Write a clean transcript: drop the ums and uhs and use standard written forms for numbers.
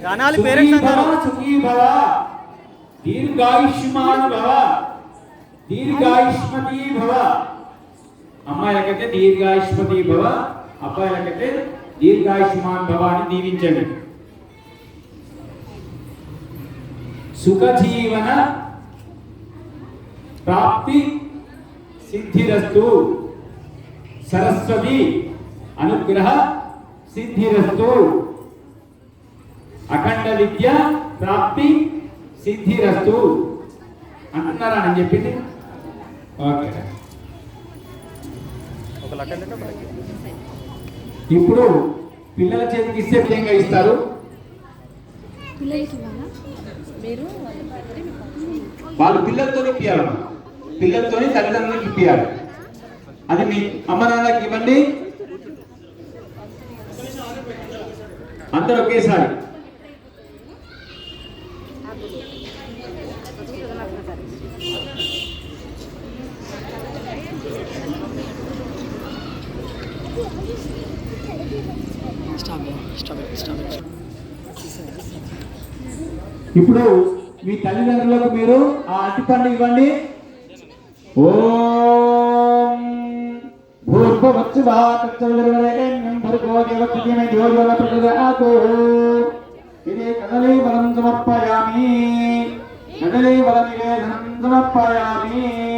గానాలి parents అంటారు. సుఖీ భవ, దీర్ఘాయుష్మాన్ భవ, దీర్ఘాయుష్మతి భవ. అమ్మాయిలకైతే దీర్ఘాయుష్మతి భవ, అబ్బాయిలకైతే దీర్ఘాయుష్మాన్ భవ అని దీవించండి. సుఖజీవన ప్రాప్తి సిద్ధిరస్తు. సరస్వతి అనుగ్రహ సిద్ధిరస్తు. అఖండ విద్య ప్రాప్తి సిద్ధిరస్తు అంటున్నారా అని చెప్పింది. ఓకే, ఇప్పుడు పిల్లల చేతికి ఇస్తే విధంగా ఇస్తారు. వాళ్ళు పిల్లలతో ఇప్పియాలి, పిల్లలతో తల్లిదండ్రులకు ఇప్పియాలి. అది మీ అమ్మ నాన్నకి ఇవ్వండి, అందరూ ఒకేసారి. ఇప్పుడు మీ తల్లిదండ్రులకు మీరు ఆ అరటిపండు ఇవ్వండి. ఓం సమర్పయామి.